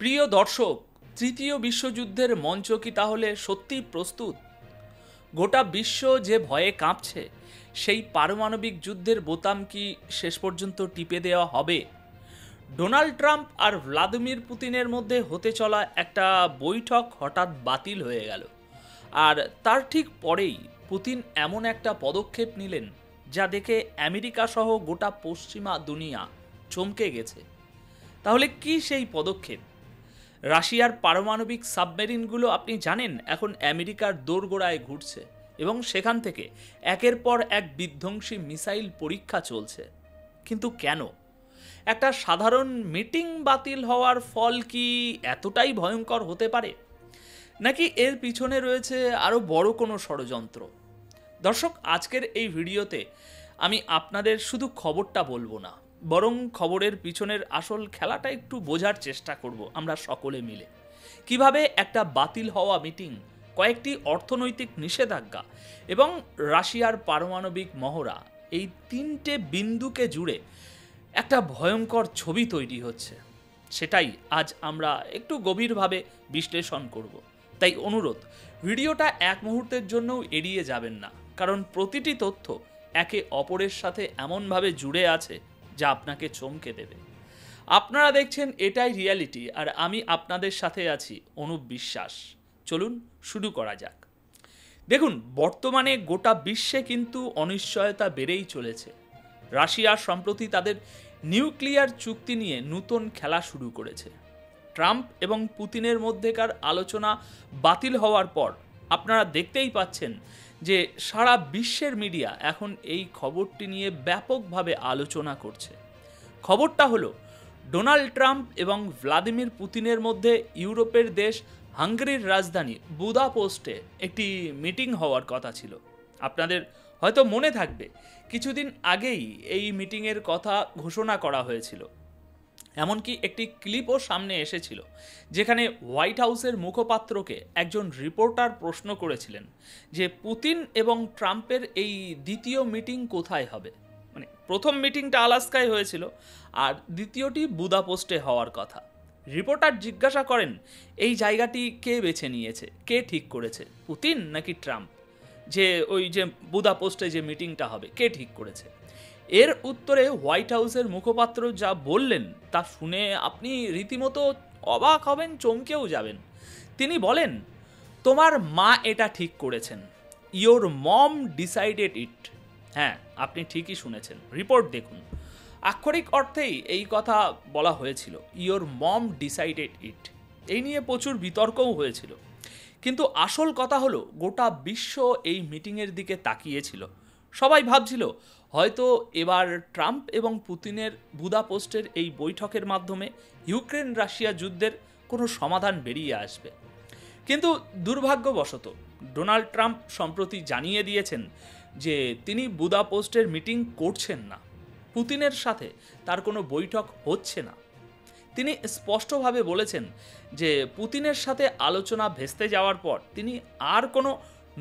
প্রিয় দর্শক, তৃতীয় বিশ্বযুদ্ধের মঞ্চ কি তাহলে সত্যিই প্রস্তুত? গোটা বিশ্ব যে ভয়ে কাঁপছে, সেই পারমাণবিক যুদ্ধের বোতাম কি শেষ পর্যন্ত টিপে দেওয়া হবে? ডোনাল্ড ট্রাম্প আর ভ্লাদিমির পুতিনের মধ্যে হতে চলা একটা বৈঠক হঠাৎ বাতিল হয়ে গেল। আর তার ঠিক পরেই পুতিন এমন একটা পদক্ষেপ নিলেন যা দেখে আমেরিকা সহ গোটা পশ্চিমা দুনিয়া চমকে গেছে। তাহলে কি সেই পদক্ষেপ? রাশিয়ার পারমাণবিক সাবমেরিনগুলো আপনি জানেন এখন আমেরিকার দোরগোড়ায় ঘুরছে এবং সেখান থেকে একের পর এক বিধ্বংসী মিসাইল পরীক্ষা চলছে। কিন্তু কেন? একটা সাধারণ মিটিং বাতিল হওয়ার ফল কি এতটাই ভয়ঙ্কর হতে পারে, নাকি এর পিছনে রয়েছে আরও বড় কোনো ষড়যন্ত্র? দর্শক, আজকের এই ভিডিওতে আমি আপনাদের শুধু খবরটা বলবো না, বরং খবরের পিছনের আসল খেলাটা একটু বোঝার চেষ্টা করব আমরা সকলে মিলে। কিভাবে একটা বাতিল হওয়া মিটিং, কয়েকটি অর্থনৈতিক নিষেধাজ্ঞা এবং রাশিয়ার পারমাণবিক মহড়া, এই তিনটে বিন্দুকে জুড়ে একটা ভয়ঙ্কর ছবি তৈরি হচ্ছে, সেটাই আজ আমরা একটু গভীরভাবে বিশ্লেষণ করব। তাই অনুরোধ, ভিডিওটা এক মুহূর্তের জন্যও এড়িয়ে যাবেন না, কারণ প্রতিটি তথ্য একে অপরের সাথে এমনভাবে জুড়ে আছে যা আপনাকে চমকে দেবে। আপনারা দেখছেন এটাই রিয়ালিটি, আর আমি আপনাদের সাথে আছি অনুপ বিশ্বাস। চলুন শুরু করা যাক। দেখুন, বর্তমানে গোটা বিশ্বে কিন্তু অনিশ্চয়তা বেড়েই চলেছে। রাশিয়া সম্প্রতি তাদের নিউক্লিয়ার চুক্তি নিয়ে নতুন খেলা শুরু করেছে। ট্রাম্প এবং পুতিনের মধ্যেকার আলোচনা বাতিল হওয়ার পর আপনারা দেখতেই পাচ্ছেন যে সারা বিশ্বের মিডিয়া এখন এই খবরটি নিয়ে ব্যাপকভাবে আলোচনা করছে। খবরটা হলো, ডোনাল্ড ট্রাম্প এবং ভ্লাদিমির পুতিনের মধ্যে ইউরোপের দেশ হাঙ্গেরির রাজধানী বুদাপেস্টে একটি মিটিং হওয়ার কথা ছিল। আপনাদের হয়তো মনে থাকবে, কিছুদিন আগেই এই মিটিংয়ের কথা ঘোষণা করা হয়েছিল। এমনকি একটি ক্লিপও সামনে এসেছিল, যেখানে হোয়াইট হাউসের মুখপাত্রকে একজন রিপোর্টার প্রশ্ন করেছিলেন যে পুতিন এবং ট্রাম্পের এই দ্বিতীয় মিটিং কোথায় হবে। মানে প্রথম মিটিংটা আলাস্কায় হয়েছিল, আর দ্বিতীয়টি বুদাপেস্টে হওয়ার কথা। রিপোর্টার জিজ্ঞাসা করেন, এই জায়গাটি কে বেছে নিয়েছে, কে ঠিক করেছে, পুতিন নাকি ট্রাম্প? যে ওই যে বুদাপেস্টে যে মিটিংটা হবে, কে ঠিক করেছে? এর উত্তরে হোয়াইট হাউসের মুখপাত্র যা বললেন তা শুনে আপনি রীতিমতো অবাক হবেন, চমকেও যাবেন। তিনি বলেন, তোমার মা এটা ঠিক করেছেন, ইয়োর মম ডিসাইডেড ইট। হ্যাঁ, আপনি ঠিকই শুনেছেন, রিপোর্ট দেখুন। আক্ষরিক অর্থেই এই কথা বলা হয়েছিল, ইয়োর মম ডিসাইডেড ইট। এই নিয়ে প্রচুর বিতর্কও হয়েছিল, কিন্তু আসল কথা হলো গোটা বিশ্ব এই মিটিংয়ের দিকে তাকিয়েছিল। সবাই ভাবছিল হয়তো এবার ট্রাম্প এবং পুতিনের বুদাপেস্টের এই বৈঠকের মাধ্যমে ইউক্রেন রাশিয়া যুদ্ধের কোনো সমাধান বেরিয়ে আসবে। কিন্তু দুর্ভাগ্যবশত ডোনাল্ড ট্রাম্প সম্প্রতি জানিয়ে দিয়েছেন যে তিনি বুদাপেস্টের মিটিং করছেন না, পুতিনের সাথে তার কোনো বৈঠক হচ্ছে না। তিনি স্পষ্টভাবে বলেছেন যে পুতিনের সাথে আলোচনা ভেস্তে যাওয়ার পর তিনি আর কোনো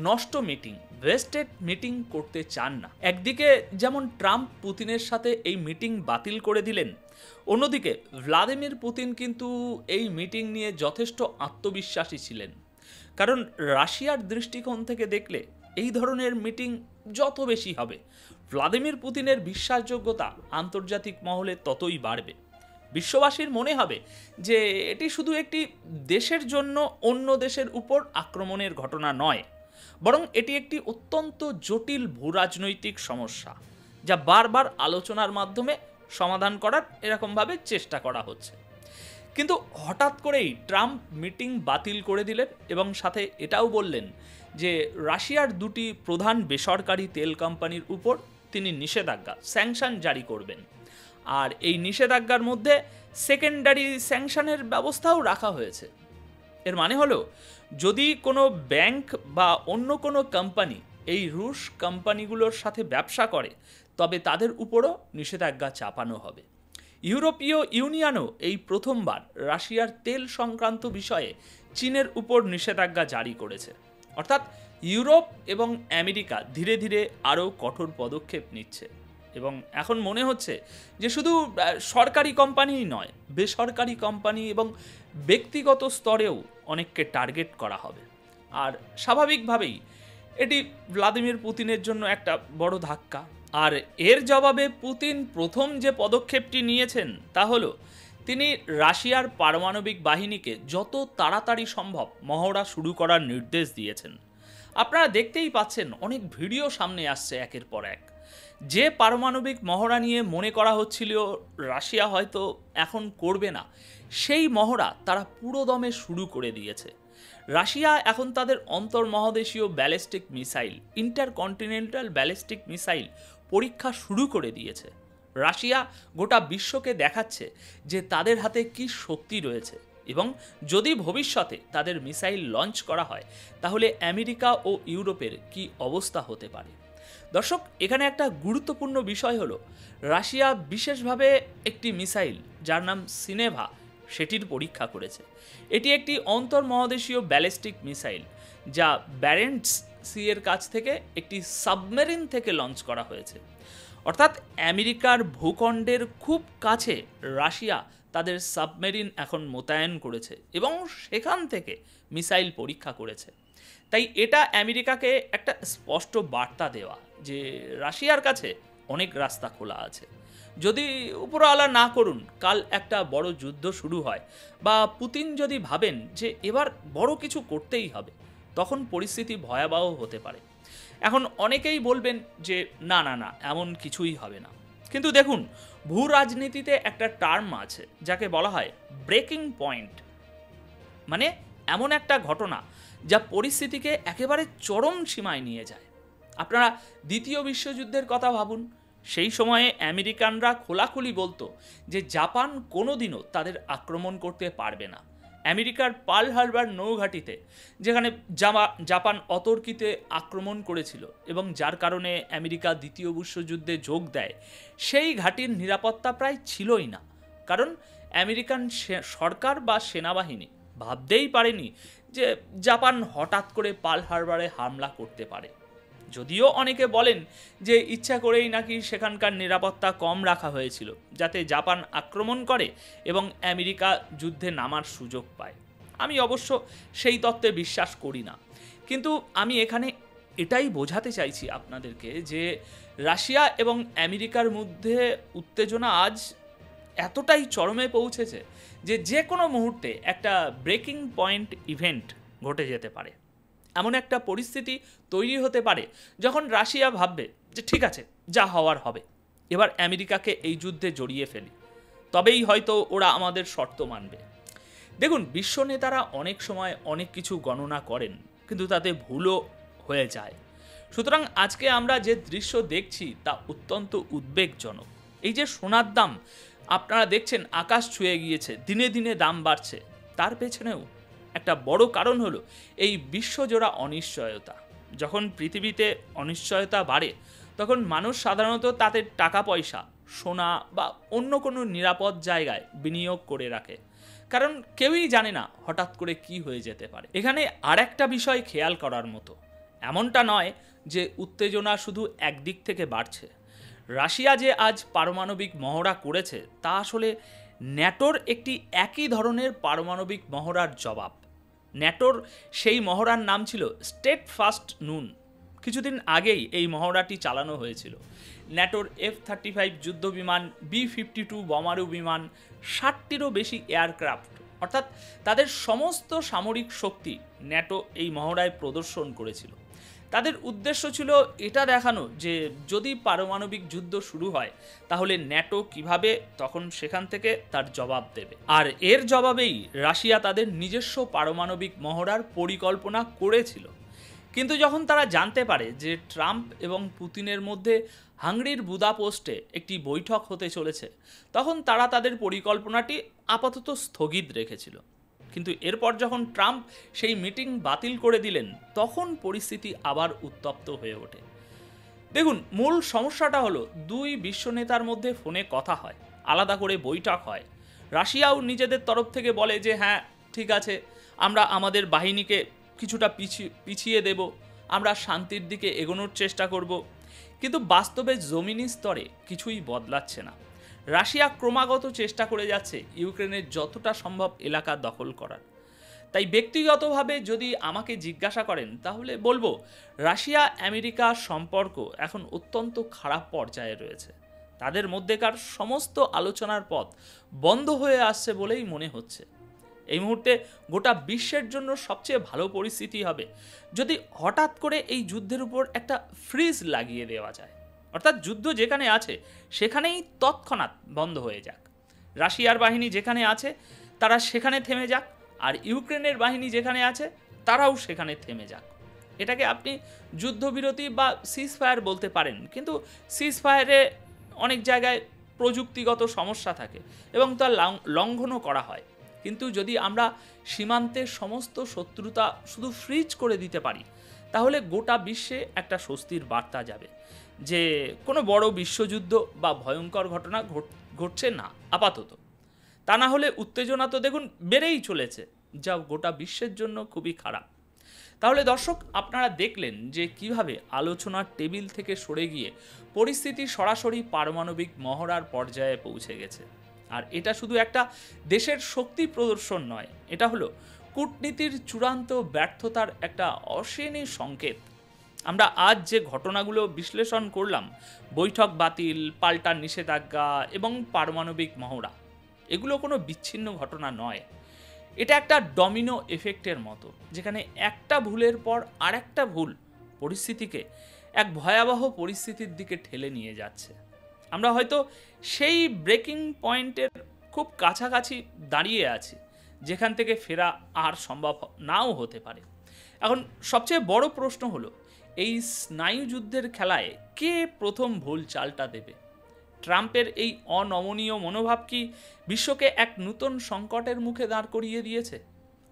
নষ্ট মিটিং, ওয়েস্টেড মিটিং করতে চান না। একদিকে যেমন ট্রাম্প পুতিনের সাথে এই মিটিং বাতিল করে দিলেন, অন্যদিকে ভ্লাদিমির পুতিন কিন্তু এই মিটিং নিয়ে যথেষ্ট আত্মবিশ্বাসী ছিলেন। কারণ রাশিয়ার দৃষ্টিকোণ থেকে দেখলে এই ধরনের মিটিং যত বেশি হবে, ভ্লাদিমির পুতিনের বিশ্বাসযোগ্যতা আন্তর্জাতিক মহলে ততই বাড়বে। বিশ্ববাসীর মনে হবে যে এটি শুধু একটি দেশের জন্য অন্য দেশের উপর আক্রমণের ঘটনা নয়, বরং এটি একটি অত্যন্ত জটিল ভূরাজনৈতিক সমস্যা, যা বারবার আলোচনার মাধ্যমে সমাধান করার এরকমভাবে চেষ্টা করা হচ্ছে। কিন্তু হঠাৎ করেই ট্রাম্প মিটিং বাতিল করে দিলেন এবং সাথে এটাও বললেন যে রাশিয়ার দুটি প্রধান বেসরকারি তেল কোম্পানির উপর তিনি নিষেধাজ্ঞা, স্যাংশন জারি করবেন। আর এই নিষেধাজ্ঞার মধ্যে সেকেন্ডারি স্যাংশনের ব্যবস্থাও রাখা হয়েছে। এর মানে হলো, যদি কোনো ব্যাংক বা অন্য কোনো কোম্পানি এই রুশ কোম্পানিগুলোর সাথে ব্যবসা করে, তবে তাদের উপরও নিষেধাজ্ঞা চাপানো হবে। ইউরোপীয় ইউনিয়নও এই প্রথমবার রাশিয়ার তেল সংক্রান্ত বিষয়ে চীনের উপর নিষেধাজ্ঞা জারি করেছে। অর্থাৎ ইউরোপ এবং আমেরিকা ধীরে ধীরে আরও কঠোর পদক্ষেপ নিচ্ছে। এবং এখন মনে হচ্ছে যে শুধু সরকারি কোম্পানিই নয়, বেসরকারি কোম্পানি এবং ব্যক্তিগত স্তরেও অনেককে টার্গেট করা হবে। আর স্বাভাবিকভাবেই এটি ভ্লাদিমির পুতিনের জন্য একটা বড় ধাক্কা। আর এর জবাবে পুতিন প্রথম যে পদক্ষেপটি নিয়েছেন তা হলো তিনি রাশিয়ার পারমাণবিক বাহিনীকে যত তাড়াতাড়ি সম্ভব মহড়া শুরু করার নির্দেশ দিয়েছেন। আপনারা দেখতেই পাচ্ছেন অনেক ভিডিও সামনে আসছে একের পর এক। যে পারমাণবিক মহড়া নিয়ে মনে করা হচ্ছিল রাশিয়া হয়তো এখন করবে না, সেই মহড়া তারা পুরোদমে শুরু করে দিয়েছে। রাশিয়া এখন তাদের অন্তর্মহাদেশীয় ballistic missile, intercontinental ballistic missile পরীক্ষা শুরু করে দিয়েছে। রাশিয়া গোটা বিশ্বকে দেখাচ্ছে যে তাদের হাতে কি শক্তি রয়েছে, এবং যদি ভবিষ্যতে তাদের মিসাইল লঞ্চ করা হয় তাহলে আমেরিকা ও ইউরোপের কি অবস্থা হতে পারে। দর্শক, এখানে একটা গুরুত্বপূর্ণ বিষয় হলো রাশিয়া বিশেষভাবে একটি মিসাইল যার নাম সিনেভা সেটির পরীক্ষা করেছে। এটি একটি অন্তর্মহাদেশীয় ব্যালিস্টিক মিসাইল যা ব্যারেন্টস সি এর কাছ থেকে একটি সাবমেরিন থেকে লঞ্চ করা হয়েছে। অর্থাৎ আমেরিকার ভূখণ্ডের খুব কাছে রাশিয়া তাদের সাবমেরিন এখন মোতায়েন করেছে এবং সেখান থেকে মিসাইল পরীক্ষা করেছে। তাই এটা আমেরিকাকে একটা স্পষ্ট বার্তা দেওয়া যে রাশিয়ার কাছে অনেক রাস্তা খোলা আছে। যদি উপরওয়ালা না করুন কাল একটা বড় যুদ্ধ শুরু হয়, বা পুতিন যদি ভাবেন যে এবার বড় কিছু করতেই হবে, তখন পরিস্থিতি ভয়াবহ হতে পারে। এখন অনেকেই বলবেন যে না না না, এমন কিছুই হবে না। কিন্তু দেখুন, ভূ রাজনীতিতে একটা টার্ম আছে যাকে বলা হয় ব্রেকিং পয়েন্ট, মানে এমন একটা ঘটনা যা পরিস্থিতিকে একেবারে চরম সীমায় নিয়ে যায়। আপনারা দ্বিতীয় বিশ্বযুদ্ধের কথা ভাবুন। সেই সময়ে আমেরিকানরা খোলাখুলি বলতো যে জাপান কোনোদিনও তাদের আক্রমণ করতে পারবে না। আমেরিকার পার্ল হারবার নৌঘাঁটিতে যেখানে জাপান অতর্কিতে আক্রমণ করেছিল এবং যার কারণে আমেরিকা দ্বিতীয় বিশ্বযুদ্ধে যোগ দেয়, সেই ঘাঁটির নিরাপত্তা প্রায় ছিলই না। কারণ আমেরিকান সরকার বা সেনাবাহিনী ভাবতেই পারেনি যে জাপান হঠাৎ করে পার্ল হারবারে হামলা করতে পারে। যদিও অনেকে বলেন যে ইচ্ছা করেই নাকি সেখানকার নিরাপত্তা কম রাখা হয়েছিল যাতে জাপান আক্রমণ করে এবং আমেরিকা যুদ্ধে নামার সুযোগ পায়। আমি অবশ্য সেই তত্ত্বে বিশ্বাস করি না, কিন্তু আমি এখানে এটাই বোঝাতে চাইছি আপনাদেরকে যে রাশিয়া এবং আমেরিকার মধ্যে উত্তেজনা আজ এতটাই চরমে পৌঁছেছে যে যে কোনো মুহূর্তে একটা ব্রেকিং পয়েন্ট ইভেন্ট ঘটে যেতে পারে। এমন একটা পরিস্থিতি তৈরি হতে পারে যখন রাশিয়া ভাববে যে ঠিক আছে, যা হওয়ার হবে, এবার আমেরিকাকে এই যুদ্ধে জড়িয়ে ফেলি, তবেই হয়তো ওরা আমাদের শর্ত মানবে। দেখুন, বিশ্ব নেতারা অনেক সময় অনেক কিছু গণনা করেন, কিন্তু তাতে ভুলও হয়ে যায়। সুতরাং আজকে আমরা যে দৃশ্য দেখছি তা অত্যন্ত উদ্বেগজনক। এই যে সোনার দাম আপনারা দেখছেন আকাশ ছুঁয়ে গিয়েছে, দিনে দিনে দাম বাড়ছে, তার পেছনেও একটা বড় কারণ হলো এই বিশ্বজোড়া অনিশ্চয়তা। যখন পৃথিবীতে অনিশ্চয়তা বাড়ে তখন মানুষ সাধারণত তাদের টাকা পয়সা সোনা বা অন্য কোনো নিরাপদ জায়গায় বিনিয়োগ করে রাখে, কারণ কেউই জানে না হঠাৎ করে কি হয়ে যেতে পারে। এখানে আর একটা বিষয় খেয়াল করার মতো, এমনটা নয় যে উত্তেজনা শুধু একদিক থেকে বাড়ছে। রাশিয়া যে আজ পারমাণবিক মহড়া করেছে তা আসলে ন্যাটোর একটি একই ধরনের পারমাণবিক মহড়ার জবাব। ন্যাটোর সেই মহড়ার নাম ছিল স্টেডফাস্ট নুন। কিছুদিন আগেই এই মহড়াটি চালানো হয়েছিল। ন্যাটোর F-35 যুদ্ধ বিমান, B-52 বোমারু বিমান, 60টিরও বেশি এয়ারক্রাফট, অর্থাৎ তাদের সমস্ত সামরিক শক্তি ন্যাটো এই মহড়ায় প্রদর্শন করেছিল। তাদের উদ্দেশ্য ছিল এটা দেখানো যে যদি পারমাণবিক যুদ্ধ শুরু হয় তাহলে ন্যাটো কিভাবে তখন সেখান থেকে তার জবাব দেবে। আর এর জবাবেই রাশিয়া তাদের নিজস্ব পারমাণবিক মহড়ার পরিকল্পনা করেছিল। কিন্তু যখন তারা জানতে পারে যে ট্রাম্প এবং পুতিনের মধ্যে হাঙ্গেরির বুদাপেস্টে একটি বৈঠক হতে চলেছে, তখন তারা তাদের পরিকল্পনাটি আপাতত স্থগিত রেখেছিল। কিন্তু এরপর যখন ট্রাম্প সেই মিটিং বাতিল করে দিলেন তখন পরিস্থিতি আবার উত্তপ্ত হয়ে ওঠে। দেখুন, মূল সমস্যাটা হলো দুই বিশ্ব নেতার মধ্যে ফোনে কথা হয়, আলাদা করে বৈঠক হয়। রাশিয়াও নিজেদের তরফ থেকে বলে যে হ্যাঁ ঠিক আছে, আমরা আমাদের বাহিনীকে কিছুটা পিছিয়ে দেব, আমরা শান্তির দিকে এগোনোর চেষ্টা করব। কিন্তু বাস্তবে জমিনি স্তরে কিছুই বদলাচ্ছে না। রাশিয়া ক্রমাগত চেষ্টা করে যাচ্ছে ইউক্রেনের যতটা সম্ভব এলাকা দখল করার। তাই ব্যক্তিগতভাবে যদি আমাকে জিজ্ঞাসা করেন তাহলে বলবো রাশিয়া আমেরিকা সম্পর্ক এখন অত্যন্ত খারাপ পর্যায়ে রয়েছে। তাদের মধ্যেকার সমস্ত আলোচনার পথ বন্ধ হয়ে আসছে বলেই মনে হচ্ছে। এই মুহূর্তে গোটা বিশ্বের জন্য সবচেয়ে ভালো পরিস্থিতি হবে যদি হঠাৎ করে এই যুদ্ধের উপর একটা ফ্রিজ লাগিয়ে দেওয়া যায়, অর্থাৎ যুদ্ধ যেখানে আছে সেখানেই তৎক্ষণাৎ বন্ধ হয়ে যাক। রাশিয়ার বাহিনী যেখানে আছে তারা সেখানে থেমে যাক, আর ইউক্রেনের বাহিনী যেখানে আছে তারাও সেখানে থেমে যাক। এটাকে আপনি যুদ্ধবিরতি বা সিজফায়ার বলতে পারেন, কিন্তু সিজফায়ারে অনেক জায়গায় প্রযুক্তিগত সমস্যা থাকে এবং তার লঙ্ঘনও করা হয়। কিন্তু যদি আমরা সীমান্তের সমস্ত শত্রুতা শুধু ফ্রিজ করে দিতে পারি তাহলে গোটা বিশ্বে একটা স্বস্তির বার্তা যাবে যে কোনো বড় বিশ্বযুদ্ধ বা ভয়ঙ্কর ঘটনা ঘটছে না আপাতত। তা না হলে উত্তেজনা তো দেখুন বেড়েই চলেছে, যা গোটা বিশ্বের জন্য খুবই খারাপ। তাহলে দর্শক, আপনারা দেখলেন যে কিভাবে আলোচনার টেবিল থেকে সরে গিয়ে পরিস্থিতি সরাসরি পারমাণবিক মহড়ার পর্যায়ে পৌঁছে গেছে। আর এটা শুধু একটা দেশের শক্তি প্রদর্শন নয়, এটা হলো কূটনীতির চূড়ান্ত ব্যর্থতার একটা অশনি সংকেত। আমরা আজ যে ঘটনাগুলো বিশ্লেষণ করলাম, বৈঠক বাতিল, পাল্টা নিষেধাজ্ঞা এবং পারমাণবিক মহড়া, এগুলো কোনো বিচ্ছিন্ন ঘটনা নয়। এটা একটা ডমিনো এফেক্টের মতো, যেখানে একটা ভুলের পর আরেকটা ভুল পরিস্থিতিকে এক ভয়াবহ পরিস্থিতির দিকে ঠেলে নিয়ে যাচ্ছে। আমরা হয়তো সেই ব্রেকিং পয়েন্টের খুব কাছাকাছি দাঁড়িয়ে আছি, যেখান থেকে ফেরা আর সম্ভব নাও হতে পারে। এখন সবচেয়ে বড় প্রশ্ন হলো, এই স্নায়ুযুদ্ধের খেলায় কে প্রথম ভুল চালটা দেবে? ট্রাম্পের এই অনমনীয় মনোভাব কি বিশ্বকে এক নতুন সংকটের মুখে দাঁড় করিয়ে দিয়েছে?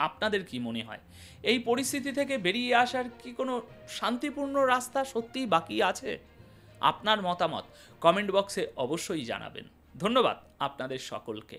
আপনাদের কি মনে হয়, এই পরিস্থিতি থেকে বেরিয়ে আসার কি কোনো শান্তিপূর্ণ রাস্তা সত্যিই বাকি আছে? আপনার মতামত কমেন্ট বক্সে অবশ্যই জানাবেন। ধন্যবাদ আপনাদের সকলকে।